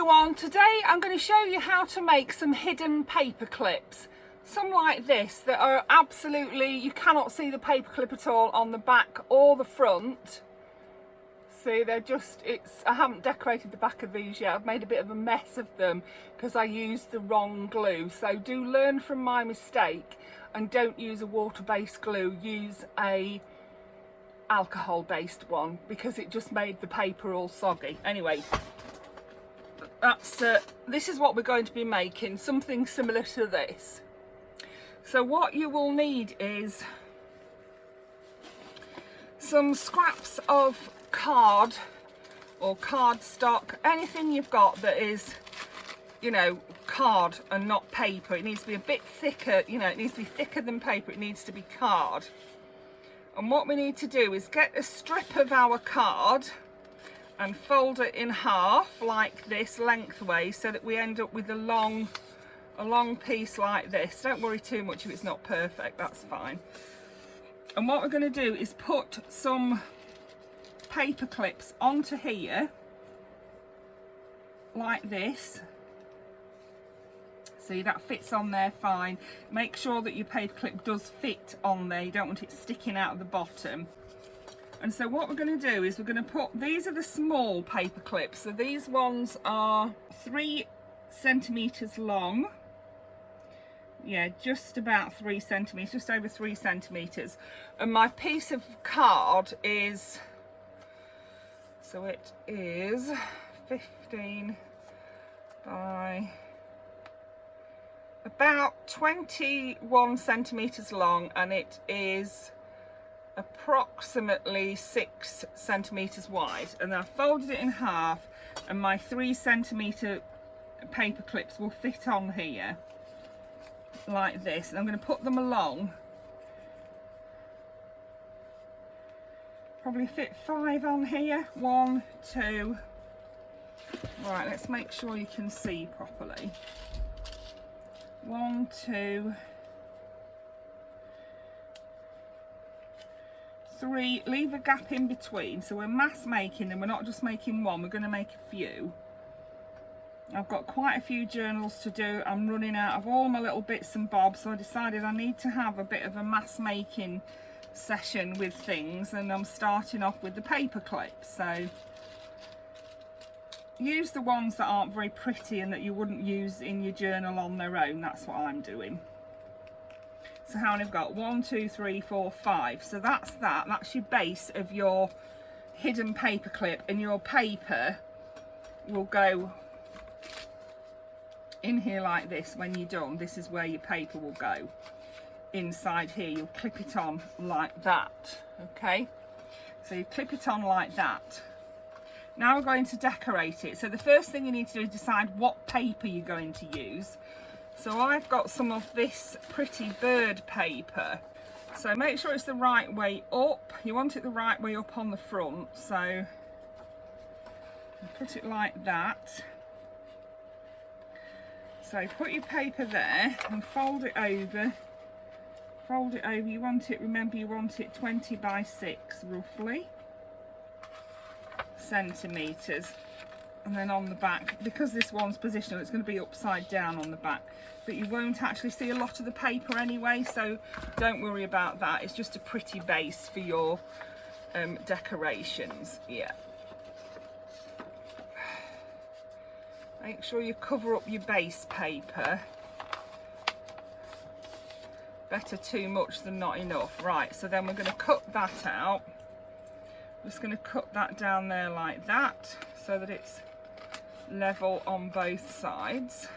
everyone, today I'm going to show you how to make some hidden paper clips. Some like this that are absolutely, you cannot see the paper clip at all on the back or the front. See, they're just, I haven't decorated the back of these yet. I've made a bit of a mess of them because I used the wrong glue. So do learn from my mistake and don't use a water-based glue, use a alcohol-based one because it just made the paper all soggy. Anyway, this is what we're going to be making, something similar to this. So what you will need is some scraps of card or cardstock, anything you've got that is, you know, card and not paper. It needs to be a bit thicker, you know, it needs to be thicker than paper, it needs to be card. And what we need to do is get a strip of our card and fold it in half like this lengthways so that we end up with a long piece like this. Don't worry too much if it's not perfect, that's fine. And what we're going to do is put some paper clips onto here like this. See, that fits on there fine. Make sure that your paper clip does fit on there. You don't want it sticking out of the bottom. And so what we're going to do is we're going to put, these are the small paper clips. So these ones are 3 centimeters long. Yeah, just about 3 centimeters, just over 3 centimeters. And my piece of card is, so it is 15 by about 21 centimeters long, and it is approximately 6 centimeters wide. And I folded it in half, and my 3 centimeter paper clips will fit on here like this. And I'm going to put them along, probably fit 5 on here. 1, 2, right, let's make sure you can see properly. 1, 2, 3, leave a gap in between. So we're mass making them, we're not just making one, we're going to make a few. I've got quite a few journals to do. I'm running out of all my little bits and bobs, so I decided I need to have a bit of a mass making session with things, and I'm starting off with the paper clips. So use the ones that aren't very pretty and that you wouldn't use in your journal on their own. That's what I'm doing. So how many I've got? 1, 2, 3, 4, 5. So that's your base of your hidden paper clip, and your paper will go in here like this. When you're done, this is where your paper will go. Inside here, you'll clip it on like that. Okay, so you clip it on like that. Now we're going to decorate it. So the first thing you need to do is decide what paper you're going to use. So I've got some of this pretty bird paper. So make sure it's the right way up. You want it the right way up on the front. So put it like that. So put your paper there and fold it over. Fold it over. You want it, remember, you want it 20 by 6 roughly centimeters. And then on the back, because this one's positional, it's going to be upside down on the back, but you won't actually see a lot of the paper anyway, so don't worry about that. It's just a pretty base for your decorations. Yeah, make sure you cover up your base paper. Better too much than not enough. Right, so then we're going to cut that out. I'm just going to cut that down there like that so that it's level on both sides.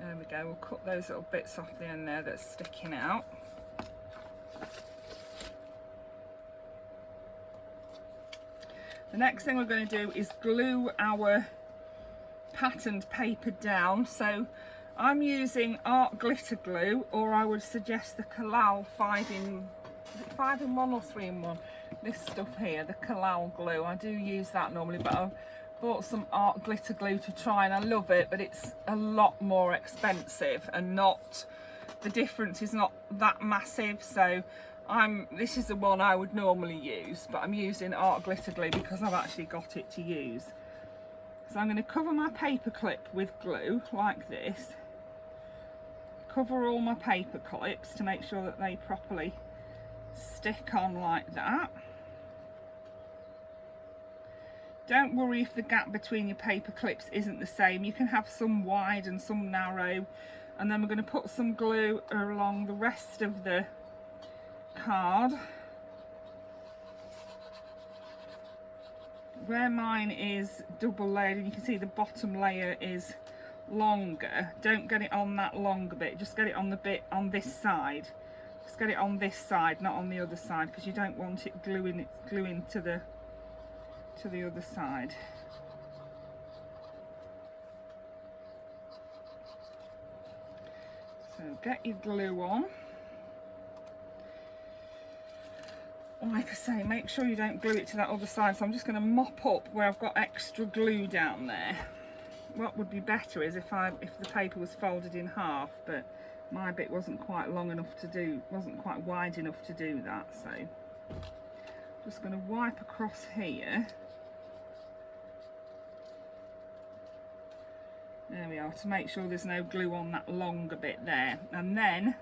There we go, we'll cut those little bits off the end there that's sticking out. The next thing we're going to do is glue our patterned paper down. So I'm using art glitter glue, or I would suggest the Kalal 5-in-1 or 3-in-1. This stuff here, the Kalal glue. I do use that normally, but I've bought some art glitter glue to try, and I love it, but it's a lot more expensive and not the difference is not that massive. So this is the one I would normally use, but I'm using Art Glitter Glue because I've actually got it to use. So I'm going to cover my paper clip with glue like this. Cover all my paper clips to make sure that they properly stick on like that. Don't worry if the gap between your paper clips isn't the same. You can have some wide and some narrow. And then we're going to put some glue along the rest of the card. Where mine is double layered, and you can see the bottom layer is longer, don't get it on that longer bit, just get it on the bit on this side. Just get it on this side, not on the other side, because you don't want it gluing to the other side. So get your glue on. Like I say, make sure you don't glue it to that other side. So I'm just going to mop up where I've got extra glue down there. What would be better is if the paper was folded in half, but my bit wasn't quite long enough to do, wasn't quite wide enough to do that. So just going to wipe across here. There we are, to make sure there's no glue on that longer bit there. And then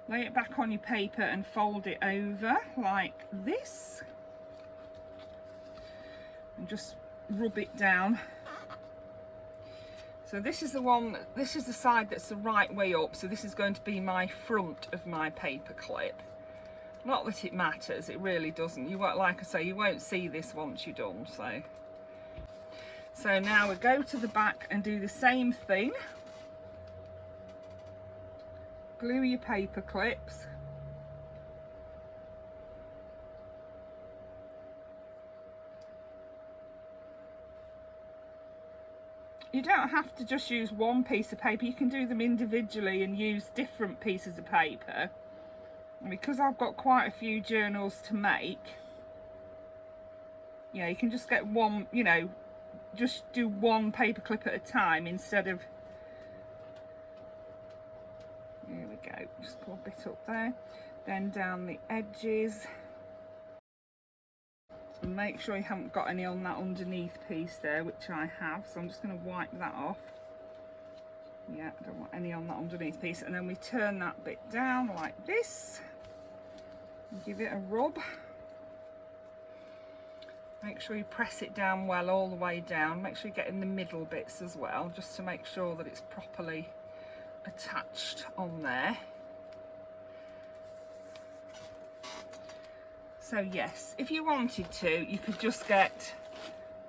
lay it back on your paper and fold it over like this. And just rub it down. So this is the one, this is the side that's the right way up. So this is going to be my front of my paper clip. Not that it matters, it really doesn't. You won't, like I say, you won't see this once you're done. So now we go to the back and do the same thing. Glue your paper clips. You don't have to just use one piece of paper, you can do them individually and use different pieces of paper. And because I've got quite a few journals to make, you know, you can just get one, you know, just do one paper clip at a time instead of, here we go, just pull a bit up there, then down the edges, and make sure you haven't got any on that underneath piece there, which I have, so I'm just going to wipe that off. Yeah, I don't want any on that underneath piece. And then we turn that bit down like this and give it a rub. Make sure you press it down well all the way down. Make sure you get in the middle bits as well, just to make sure that it's properly attached on there. So yes, if you wanted to, you could just get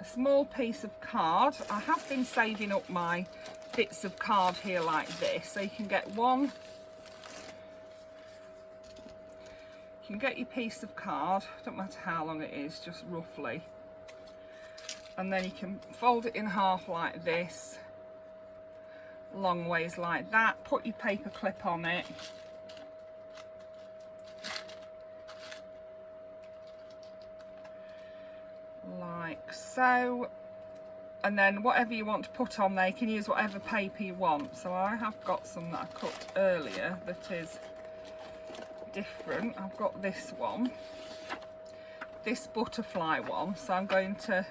a small piece of card. I have been saving up my bits of card here like this, so you can get one. You can get your piece of card, don't matter how long it is, just roughly. And then you can fold it in half like this, long ways like that, put your paper clip on it. Like so. And then whatever you want to put on there, you can use whatever paper you want. So I have got some that I cut earlier that is different. I've got this one, this butterfly one, so I'm going to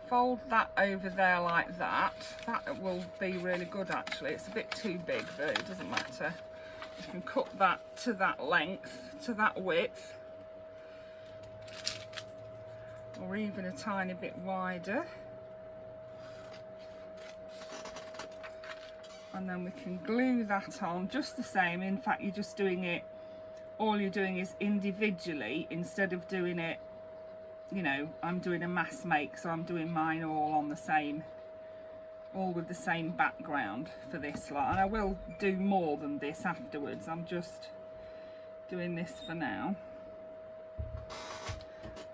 fold that over there like that. That will be really good actually. It's a bit too big, but it doesn't matter. You can cut that to that length, to that width, or even a tiny bit wider. And then we can glue that on just the same. In fact, you're just doing it, all you're doing is individually instead of doing it, you know, I'm doing a mass make, so I'm doing mine all on the same, all with the same background for this lot. And I will do more than this afterwards. I'm just doing this for now.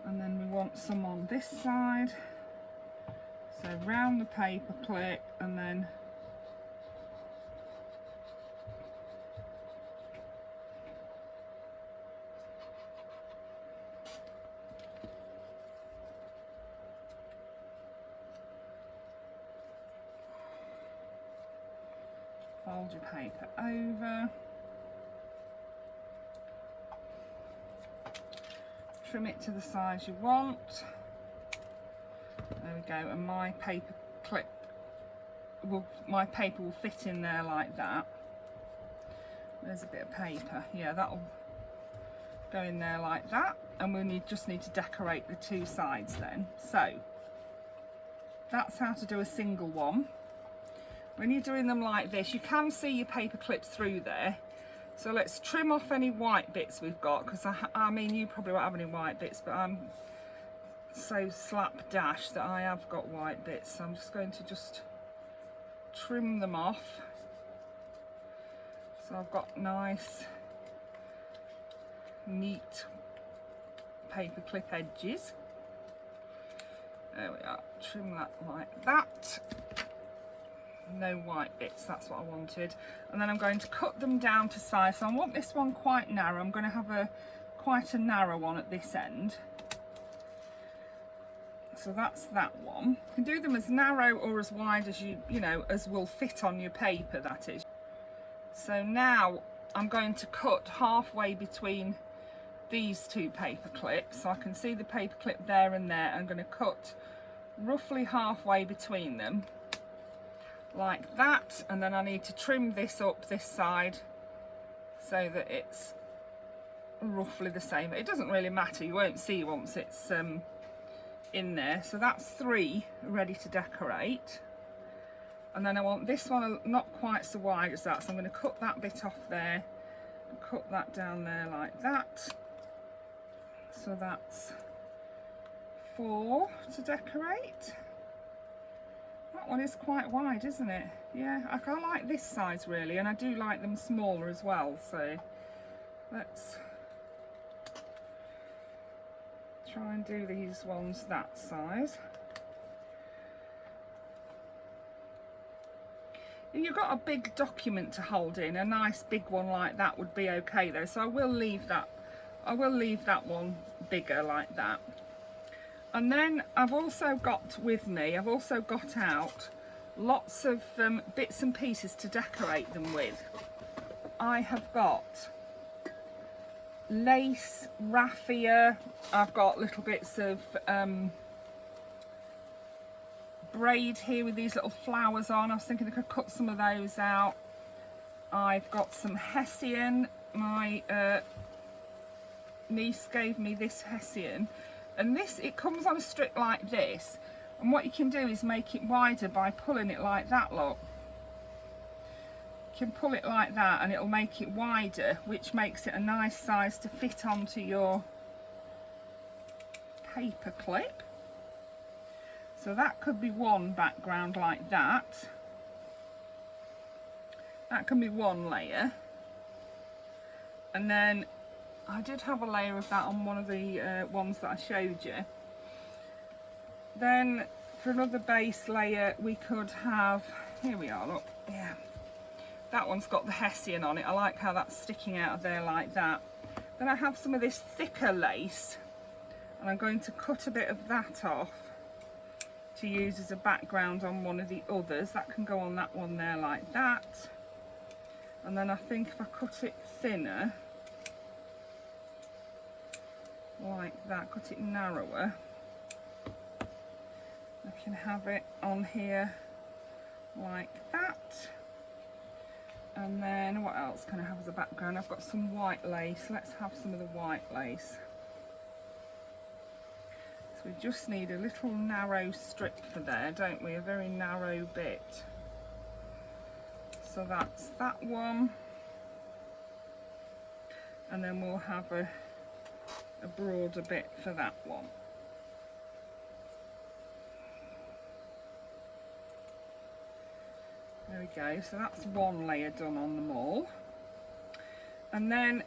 And then we want some on this side. So round the paper clip and then fold fold your paper over, trim it to the size you want. There we go, and my paper clip my paper will fit in there like that. There's a bit of paper, yeah, that'll go in there like that, and we just need to decorate the two sides then. So that's how to do a single one. When you're doing them like this, you can see your paper clips through there. So let's trim off any white bits we've got, because I mean, you probably won't have any white bits, but I'm so slapdash that I have got white bits. So I'm just going to trim them off. So I've got nice, neat paper clip edges. There we are, trim that like that. No white bits, that's what I wanted. And then I'm going to cut them down to size. So I want this one quite narrow. I'm going to have quite a narrow one at this end. So that's that one. You can do them as narrow or as wide as you know, as will fit on your paper, that is. So now I'm going to cut halfway between these two paper clips. So I can see the paper clip there and there. I'm going to cut roughly halfway between them, like that, and then I need to trim this up this side so that it's roughly the same. It doesn't really matter, you won't see once it's in there. So that's 3 ready to decorate. And then I want this one not quite so wide as that, so I'm going to cut that bit off there and cut that down there like that. So that's 4 to decorate. That one is quite wide, isn't it? Yeah, I like this size really, and I do like them smaller as well. So let's try and do these ones that size. If you've got a big document to hold in, a nice big one like that would be okay though. So I will leave that one bigger like that. And then I've also got out lots of bits and pieces to decorate them with. I have got lace, raffia, I've got little bits of braid here with these little flowers on. I was thinking I could cut some of those out. I've got some hessian. My niece gave me this hessian, and this, it comes on a strip like this, and what you can do is make it wider by pulling it like that. Look, you can pull it like that and it'll make it wider, which makes it a nice size to fit onto your paper clip. So that could be one background like that. That can be one layer. And then I did have a layer of that on one of the ones that I showed you. Then for another base layer we could have, here we are, look, yeah. That one's got the hessian on it. I like how that's sticking out of there like that. Then I have some of this thicker lace, and I'm going to cut a bit of that off to use as a background on one of the others. That can go on that one there like that. And then I think if I cut it thinner, like that, cut it narrower, I can have it on here like that. And then what else can I have as a background? I've got some white lace. Let's have some of the white lace. So we just need a little narrow strip for there, don't we? A very narrow bit. So that's that one. And then we'll have a broader bit for that one. There we go, so that's one layer done on them all. And then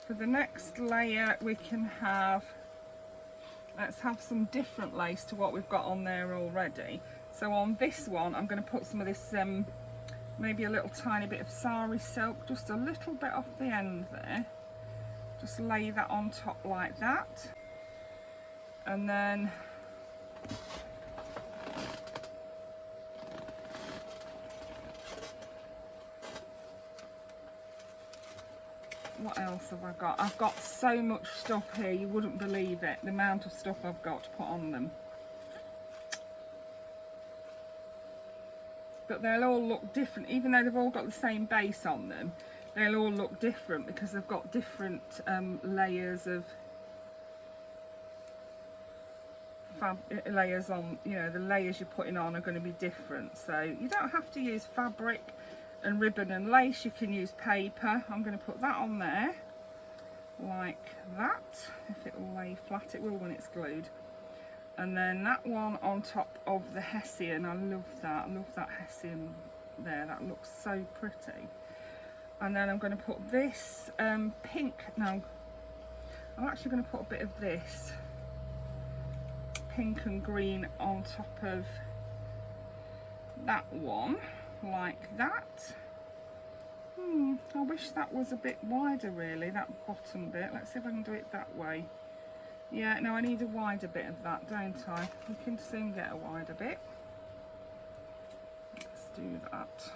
for the next layer we can have, let's have some different lace to what we've got on there already. So on this one I'm going to put some of this maybe a little tiny bit of sari silk, just a little bit off the end there. Just lay that on top like that. And then what else have I got? I've got so much stuff here, you wouldn't believe it, the amount of stuff I've got to put on them. But they'll all look different, even though they've all got the same base on them. They'll all look different because they've got different layers of layers on. You know, the layers you're putting on are going to be different. So you don't have to use fabric and ribbon and lace. You can use paper. I'm going to put that on there like that. If it will lay flat, it will when it's glued. And then that one on top of the hessian. I love that. I love that hessian there. That looks so pretty. And then I'm going to put this pink. No, I'm actually going to put a bit of this pink and green on top of that one, like that. I wish that was a bit wider, really, that bottom bit. Let's see if I can do it that way. Yeah, no, I need a wider bit of that, don't I? We can soon get a wider bit. Let's do that.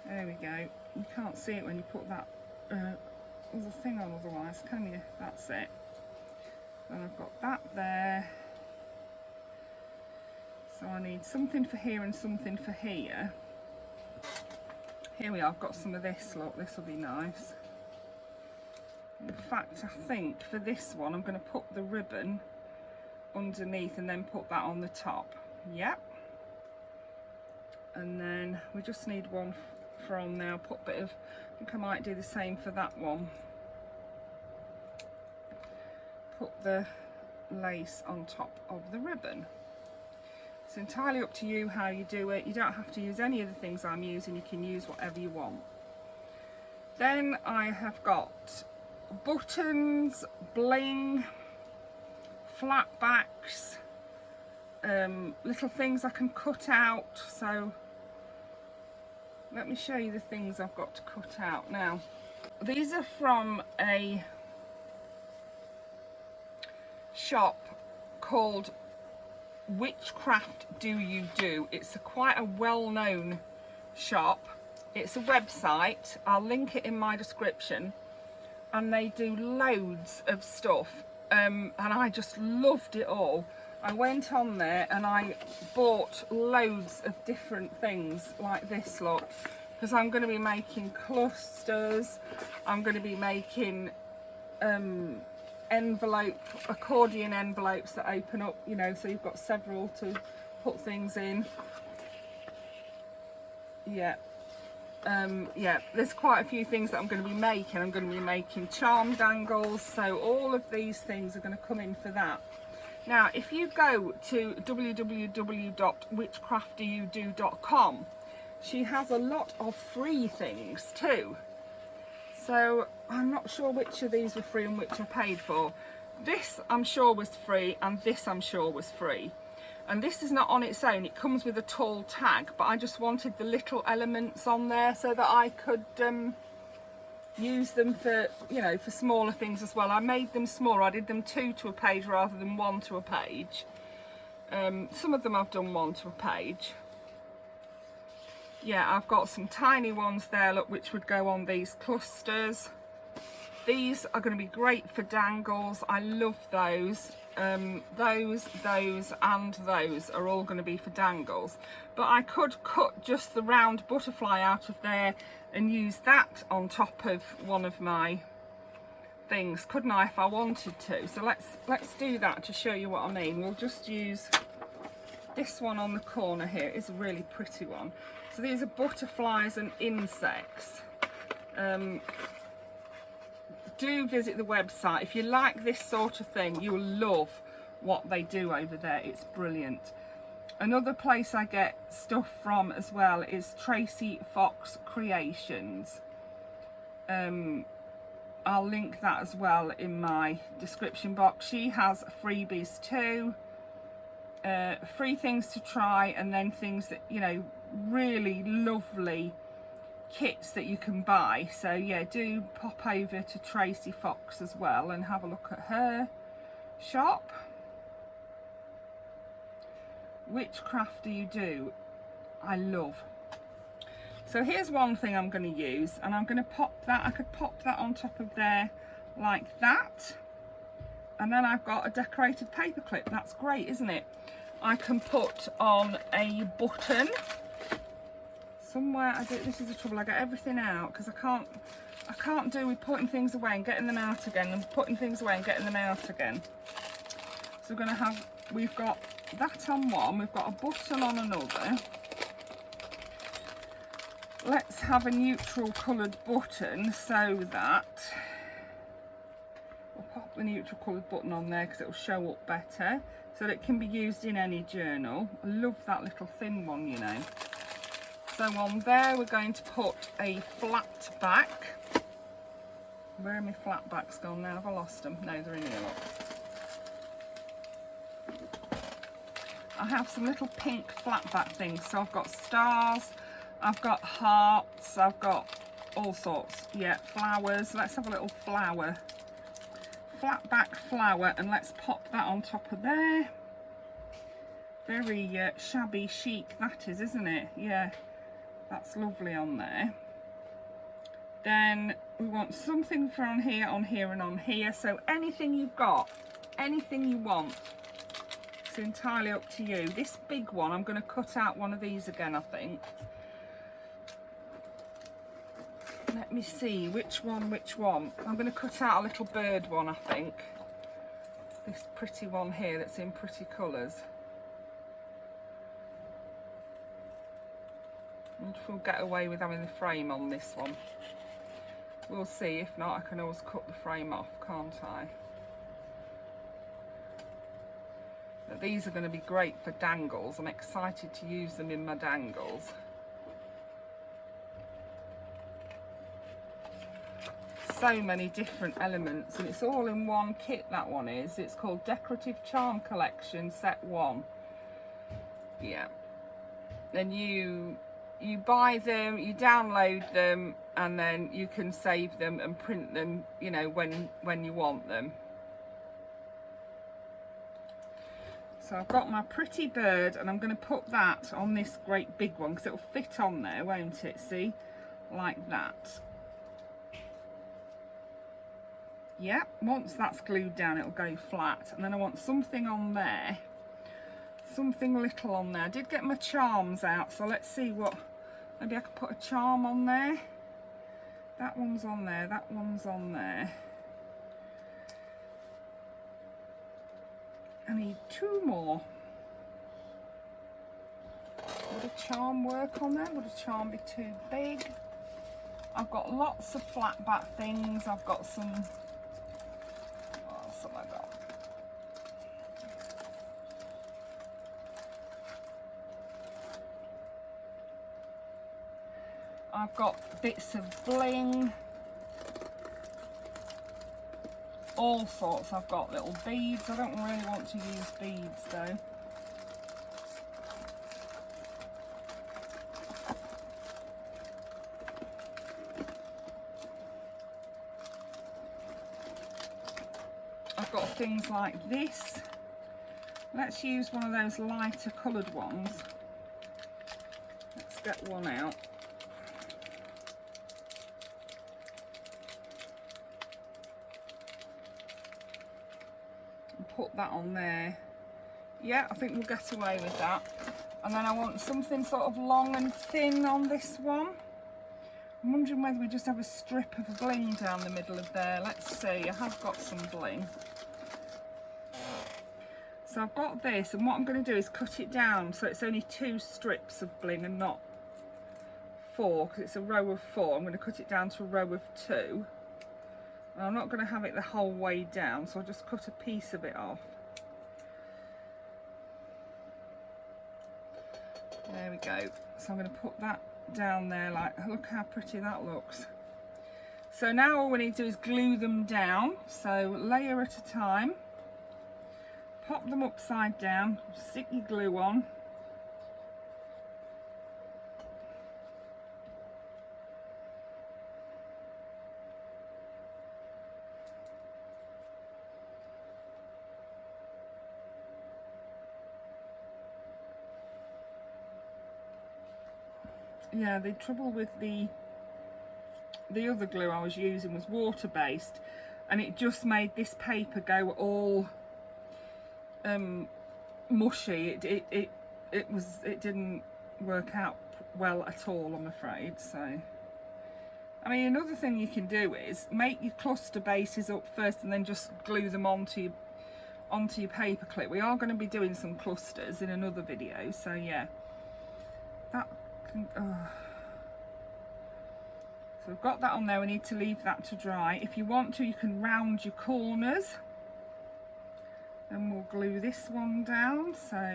There we go. You can't see it when you put that other thing on otherwise, can you? That's it. Then I've got that there. So I need something for here and something for here. Here we are, I've got some of this, look, this will be nice. In fact, I think for this one I'm going to put the ribbon underneath and then put that on the top. Yep. And then we just need one from now. Put a bit of, I think I might do the same for that one. Put the lace on top of the ribbon. It's entirely up to you how you do it. You don't have to use any of the things I'm using. You can use whatever you want. Then I have got buttons, bling, flat backs, little things I can cut out. So let me show you the things I've got to cut out now. These are from a shop called Which Craft Do You Do? It's quite a well-known shop. It's a website. I'll link it in my description. And they do loads of stuff. And I just loved it all. I went on there and I bought loads of different things like this, look. Because I'm going to be making clusters. I'm going to be making accordion envelopes that open up, you know, so you've got several to put things in. Yeah. Yeah, there's quite a few things that I'm going to be making. I'm going to be making charm dangles, so all of these things are going to come in for that. Now, if you go to www.whichcraftdoyoudo.com, she has a lot of free things too. So I'm not sure which of these were free and which I paid for. This I'm sure was free, and this I'm sure was free. And this is not on its own, it comes with a tall tag, but I just wanted the little elements on there so that I could use them for, you know, for smaller things as well. I made them smaller, I did them 2 to a page rather than 1 to a page. Some of them I've done 1 to a page. Yeah, I've got some tiny ones there, look, which would go on these clusters. These are going to be great for dangles, I love those. Those and those are all going to be for dangles, but I could cut just the round butterfly out of there and use that on top of one of my things, couldn't I, if I wanted to? So let's do that to show you what I mean. We'll just use this one on the corner here. It's a really pretty one. So these are butterflies and insects. Do visit the website. If you like this sort of thing, you'll love what they do over there. It's brilliant. Another place I get stuff from as well is Tracy Fox Creations. I'll link that as well in my description box. She has freebies too, free things to try, and then things that, you know, really lovely kits that you can buy. So yeah, do pop over to Tracy Fox as well and have a look at her shop. Which Craft Do You Do? I love. So here's one thing I'm going to use, and I'm going to pop that, I could pop that on top of there like that. And then I've got a decorated paper clip. That's great, isn't it? I can put on a button somewhere. This is the trouble, I get everything out because I can't do with putting things away and getting them out again, and putting things away and getting them out again. So we're going to have, we've got that on one, we've got a button on another. Let's have a neutral coloured button so that we'll pop the neutral coloured button on there because it will show up better, so that it can be used in any journal. I love that little thin one, you know. So on there we're going to put a flat back. Where are my flat backs gone now? Have I lost them? No, they're in here, look. I have some little pink flat back things. So I've got stars, I've got hearts, I've got all sorts. Yeah, flowers. Let's have a little flower. Flat back flower, and let's pop that on top of there. Very shabby chic that is, isn't it? Yeah, that's lovely on there. Then we want something for on here, and on here. So anything you've got, anything you want, it's entirely up to you. This big one, I'm going to cut out one of these again, I think. Let me see, which one? I'm going to cut out a little bird one, I think. This pretty one here that's in pretty colours. I wonder if we'll get away with having the frame on this one. We'll see, if not I can always cut the frame off, can't I? But these are going to be great for dangles. I'm excited to use them in my dangles. So many different elements, and it's all in one kit, that one is. It's called Decorative Charm Collection Set 1. Yeah. Then you buy them, you download them, and then you can save them and print them, you know, when you want them. So I've got my pretty bird, and I'm going to put that on this great big one because it'll fit on there, won't it? See, like that. Yeah, once that's glued down it'll go flat, and then I want something on there, something little on there. I did get my charms out, so let's see what, maybe I could put a charm on there. That one's on there, that one's on there. I need two more. Would a charm work on there? Would a charm be too big? I've got lots of flat back things. I've got some, what else have I got? I've got bits of bling, all sorts. I've got little beads. I don't really want to use beads though. I've got things like this. Let's use one of those lighter coloured ones. Let's get one out. Put that on there. Yeah, I think we'll get away with that. And then I want something sort of long and thin on this one. I'm wondering whether we just have a strip of bling down the middle of there. Let's see, I have got some bling. So I've got this, and what I'm going to do is cut it down so it's only 2 strips of bling and not 4, because it's a row of 4. I'm going to cut it down to a row of 2. And I'm not going to have it the whole way down, so I'll just cut a piece of it off. There we go. So I'm going to put that down there, like, look how pretty that looks. So now all we need to do is glue them down, so layer at a time. Pop them upside down, stick your glue on. yeah, the trouble with the other glue I was using was water based, and it just made this paper go all mushy. It didn't work out well at all, I'm afraid. So I mean, another thing you can do is make your cluster bases up first and then just glue them onto your paper clip. We are going to be doing some clusters in another video, so yeah, that can, so I've got that on there. We need to leave that to dry. If you want to, you can round your corners, and we'll glue this one down. So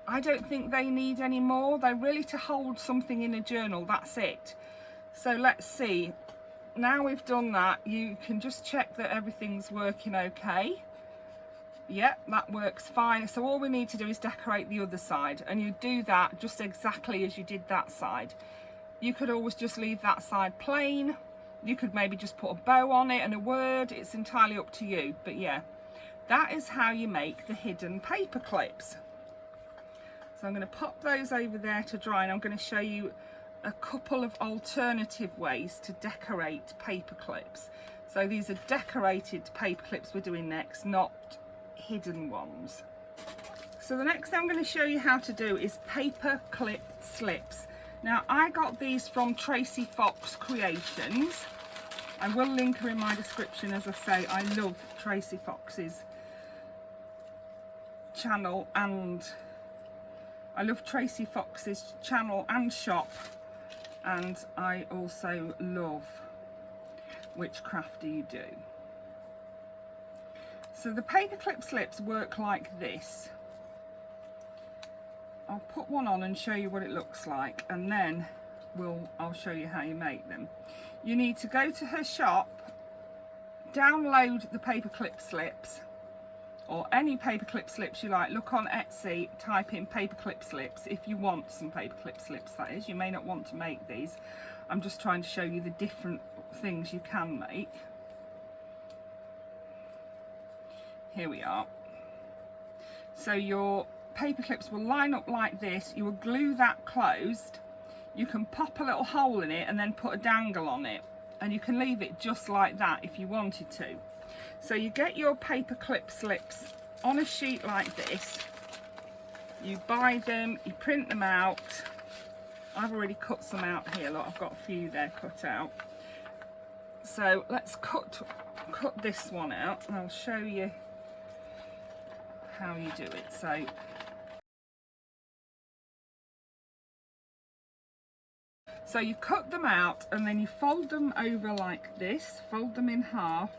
I don't think they need any more. They're really to hold something in a journal, that's it. So let's see. Now we've done that, you can just check that everything's working okay. Yep, that works fine. So all we need to do is decorate the other side, and you do that just exactly as you did that side. You could always just leave that side plain. You could maybe just put a bow on it and a word. It's entirely up to you. But yeah, that is how you make the hidden paper clips. So I'm going to pop those over there to dry, and I'm going to show you a couple of alternative ways to decorate paper clips. So these are decorated paper clips we're doing next, not hidden ones. So the next thing I'm going to show you how to do is paper clip slips. Now I got these from Tracy Fox Creations. I will link her in my description. As I say, I love Tracy Fox's channel, and I love Tracy Fox's channel and shop, and I also love Witchcraft Do You Do. So the paperclip slips work like this. I'll put one on and show you what it looks like, and then I'll show you how you make them. You need to go to her shop, download the paperclip slips, or any paperclip slips you like. Look on Etsy, type in paperclip slips if you want some paperclip slips, that is. You may not want to make these. I'm just trying to show you the different things you can make. Here we are. So your paper clips will line up like this. You will glue that closed. You can pop a little hole in it and then put a dangle on it, and you can leave it just like that if you wanted to. So you get your paper clip slips on a sheet like this. You buy them, you print them out. I've already cut some out here. Look, I've got a few there cut out. So let's cut this one out, and I'll show you how you do it. So you cut them out, and then you fold them over like this, fold them in half.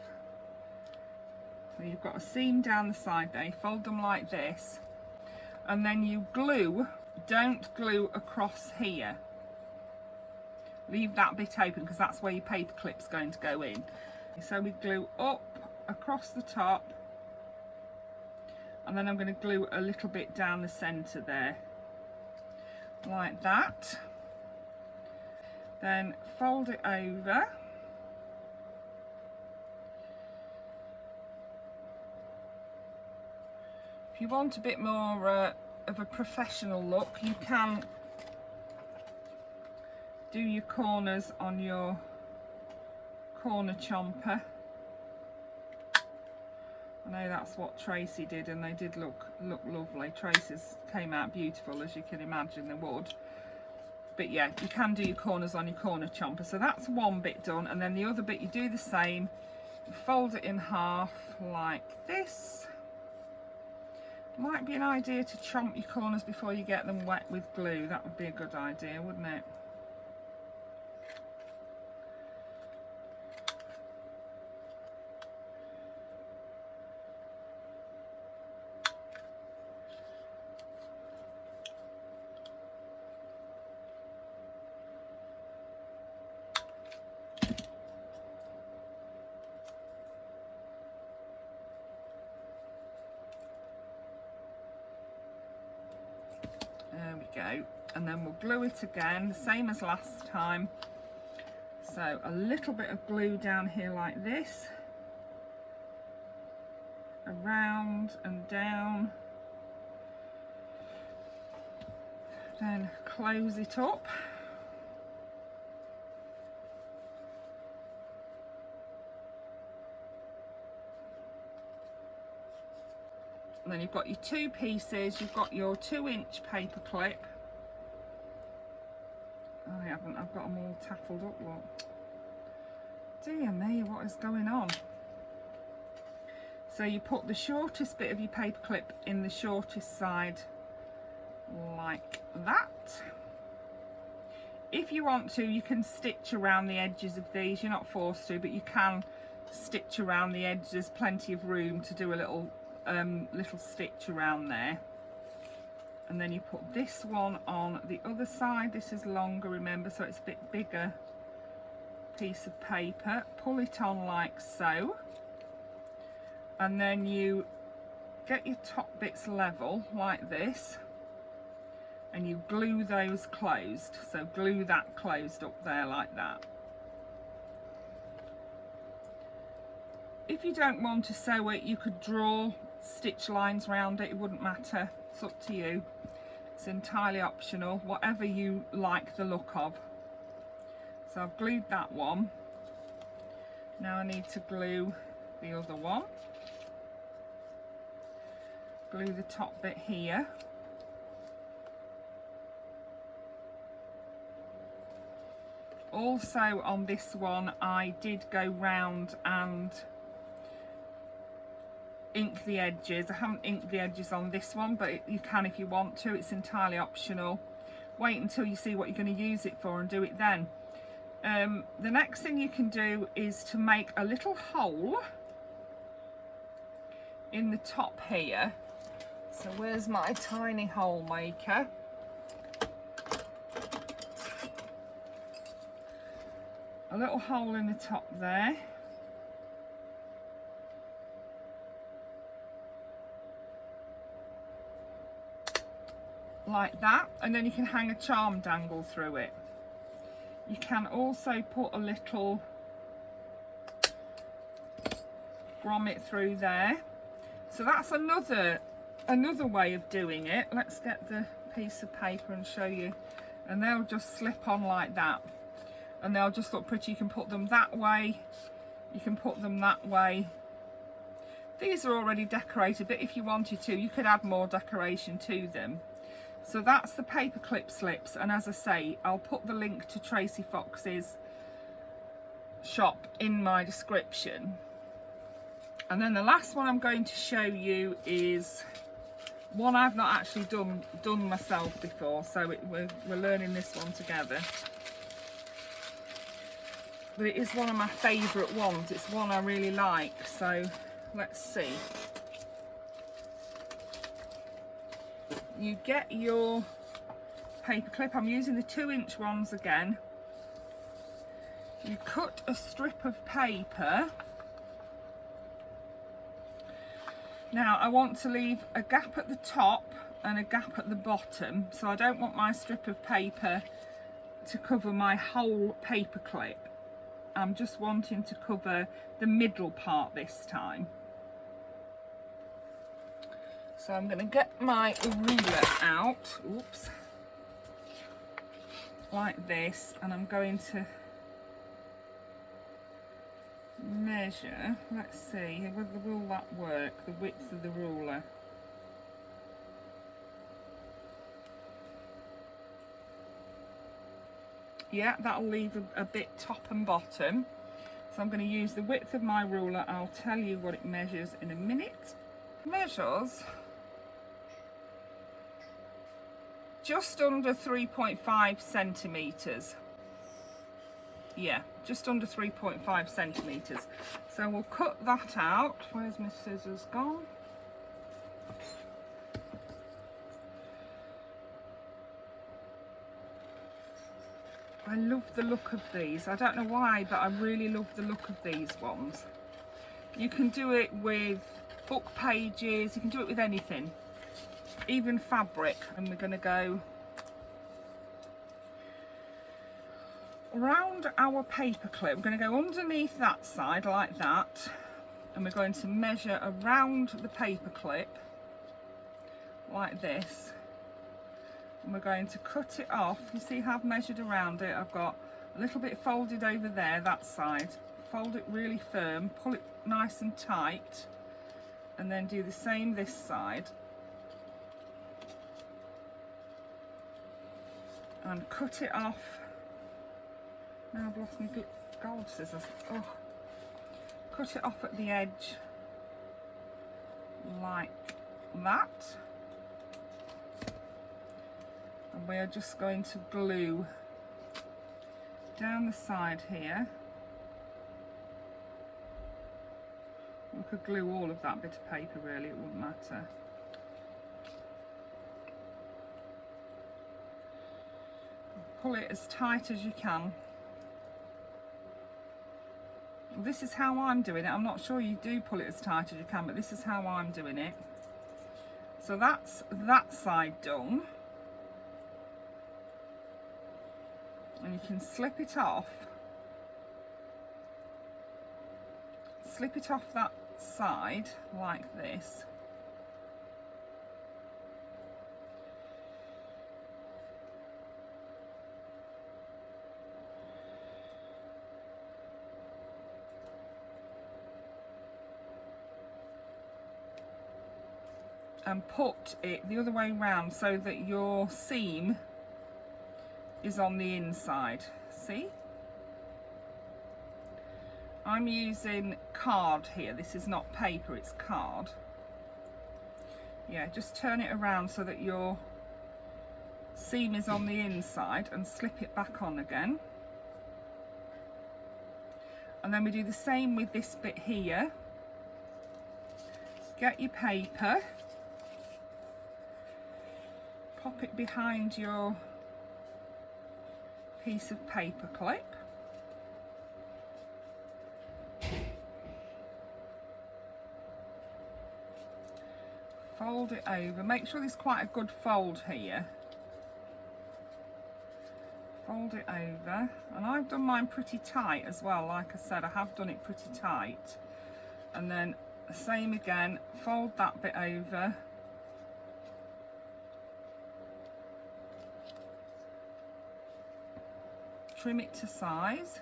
So you've got a seam down the side there, you fold them like this, and then you glue. Don't glue across here. Leave that bit open, because that's where your paper clip's going to go in. So we glue up across the top, and then I'm going to glue a little bit down the centre there, like that. Then fold it over. If you want a bit more of a professional look, you can do your corners on your corner chomper. I know that's what Tracy did, and they did look lovely. Tracy's came out beautiful, as you can imagine they would. But yeah, you can do your corners on your corner chomper. So that's one bit done, and then the other bit you do the same. You fold it in half like this. Might be an idea to chomp your corners before you get them wet with glue. That would be a good idea, wouldn't it? There we go, and then we'll glue it again, the same as last time. So a little bit of glue down here like this, around and down, then close it up. And then you've got your two pieces, you've got your 2-inch paper clip. Oh, I haven't, I've got them all taffled up, look. Dear me, what is going on? So you put the shortest bit of your paper clip in the shortest side, like that. If you want to, you can stitch around the edges of these. You're not forced to, but you can stitch around the edges. There's plenty of room to do a little stitch around there. And then you put this one on the other side. This is longer, remember, so it's a bit bigger piece of paper. Pull it on like so, and then you get your top bits level like this, and you glue those closed. So glue that closed up there like that. If you don't want to sew it, you could draw stitch lines around it, it wouldn't matter, it's up to you. It's entirely optional, whatever you like the look of. So I've glued that one. Now I need to glue the other one. Glue the top bit here. Also on this one I did go round and ink the edges. I haven't inked the edges on this one, but you can if you want to. It's entirely optional. Wait until you see what you're going to use it for and do it then. The next thing you can do is to make a little hole in the top here. So where's my tiny hole maker? A little hole in the top there. Like that, and then you can hang a charm dangle through it. You can also put a little grommet through there. So that's another way of doing it. Let's get the piece of paper and show you. And they'll just slip on like that, and they'll just look pretty. You can put them that way, you can put them that way. These are already decorated, but if you wanted to, you could add more decoration to them. So that's the paperclip slips, and as I say, I'll put the link to Tracy Fox's shop in my description. And then the last one I'm going to show you is one I've not actually done myself before, so we're learning this one together. But it is one of my favourite ones. It's one I really like, so let's see. You get your paper clip. I'm using the 2-inch ones again. You cut a strip of paper. Now I want to leave a gap at the top and a gap at the bottom, so I don't want my strip of paper to cover my whole paper clip. I'm just wanting to cover the middle part this time. So I'm going to get my ruler out, oops, like this, and I'm going to measure, let's see, will that work, the width of the ruler. Yeah, that'll leave a bit top and bottom. So I'm going to use the width of my ruler. I'll tell you what it measures in a minute. Measures just under 3.5 centimetres. Yeah, just under 3.5 centimetres. So we'll cut that out. Where's my scissors gone? I love the look of these. I don't know why, but I really love the look of these ones. You can do it with book pages, you can do it with anything, even fabric. And we're going to go round our paper clip, we're going to go underneath that side like that, and we're going to measure around the paper clip like this, and we're going to cut it off. You see how I've measured around it? I've got a little bit folded over there, that side. Fold it really firm, pull it nice and tight, and then do the same this side. And cut it off. Now I've lost my gold scissors. Oh. Cut it off at the edge like that. And we are just going to glue down the side here. We could glue all of that bit of paper really, it wouldn't matter. Pull it as tight as you can. This is how I'm doing it. I'm not sure you do pull it as tight as you can, but this is how I'm doing it. So that's that side done. And you can slip it off. Slip it off that side like this. And put it the other way round so that your seam is on the inside. See? I'm using card here. This is not paper, it's card. Yeah, just turn it around so that your seam is on the inside and slip it back on again. And then we do the same with this bit here. Get your paper. Pop it behind your piece of paper clip. Fold it over. Make sure there's quite a good fold here. Fold it over. And I've done mine pretty tight as well. Like I said, I have done it pretty tight. And then the same again. Fold that bit over. Trim it to size,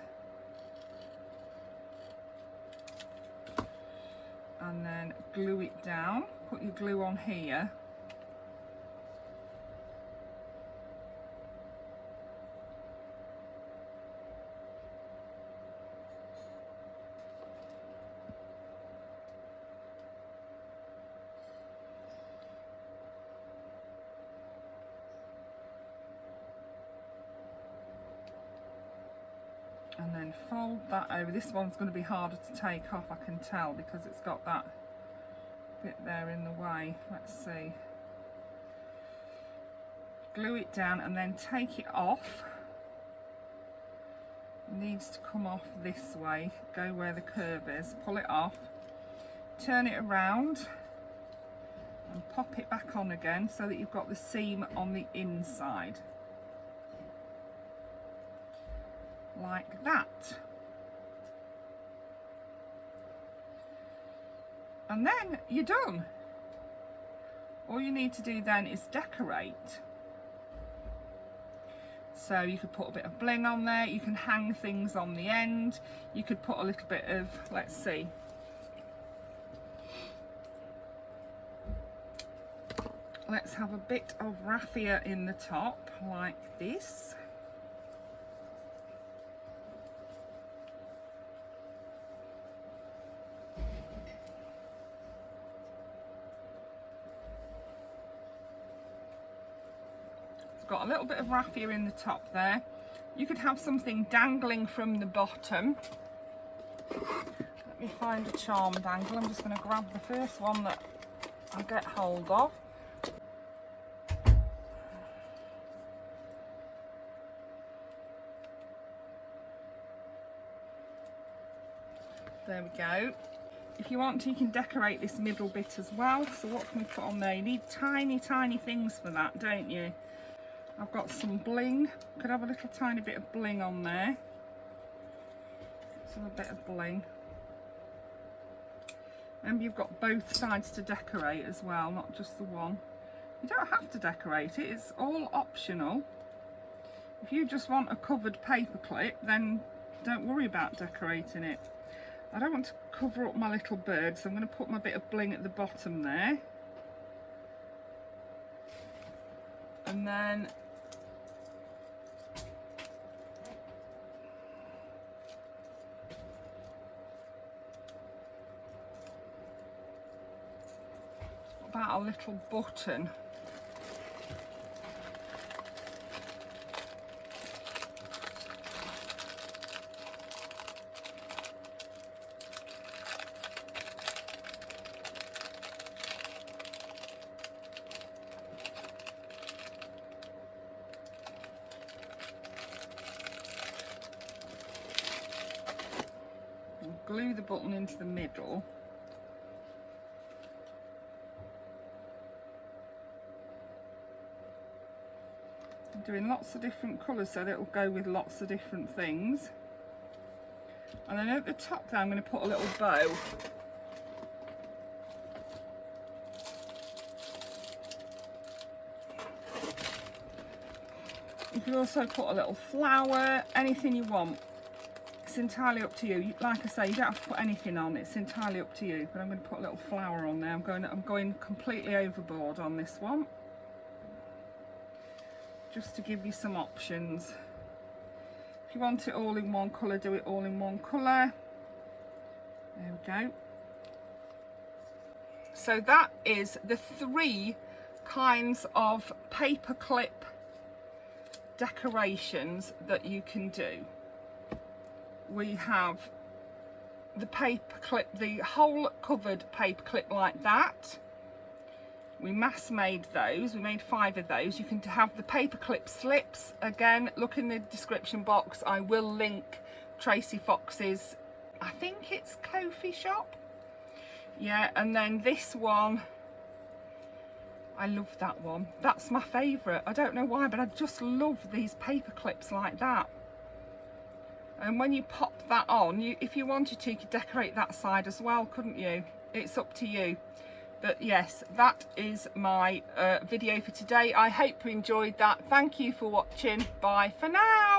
and then glue it down. Put your glue on here. And then fold that over. This one's going to be harder to take off, I can tell, because it's got that bit there in the way. Let's see. Glue it down and then take it off. It needs to come off this way. Go where the curve is. Pull it off. Turn it around and pop it back on again so that you've got the seam on the inside. Like that. And then you're done. All you need to do then is decorate. So you could put a bit of bling on there, you can hang things on the end, you could put a little bit of, let's see, let's have a bit of raffia in the top like this. Got a little bit of raffia in the top there. You could have something dangling from the bottom. Let me find a charm dangle. I'm just going to grab the first one that I get hold of. There we go. If you want to, you can decorate this middle bit as well. So what can we put on there? You need tiny, tiny things for that, don't you? I've got some bling. Could have a little tiny bit of bling on there. Some bit of bling. And you've got both sides to decorate as well, not just the one. You don't have to decorate it, it's all optional. If you just want a covered paper clip, then don't worry about decorating it. I don't want to cover up my little bird, so I'm going to put my bit of bling at the bottom there. And then about a little button. Glue the button into the middle. I'm doing lots of different colours so that it will go with lots of different things. And then at the top there I'm going to put a little bow. You can also put a little flower, anything you want. It's entirely up to you. Like I say, you don't have to put anything on. It's entirely up to you. But I'm going to put a little flower on there. I'm going completely overboard on this one, just to give you some options. If you want it all in one colour, do it all in one colour. There we go. So that is the 3 kinds of paperclip decorations that you can do. We have the paperclip, the whole covered paperclip like that. We mass made those. We made 5 of those. You can have the paperclip slips. Again, look in the description box. I will link Tracy Fox's, I think it's Ko-fi shop. Yeah, and then this one, I love that one. That's my favourite. I don't know why, but I just love these paperclips like that. And when you pop that on, if you wanted to, you could decorate that side as well, couldn't you? It's up to you. But yes, that is my video for today. I hope you enjoyed that. Thank you for watching. Bye for now.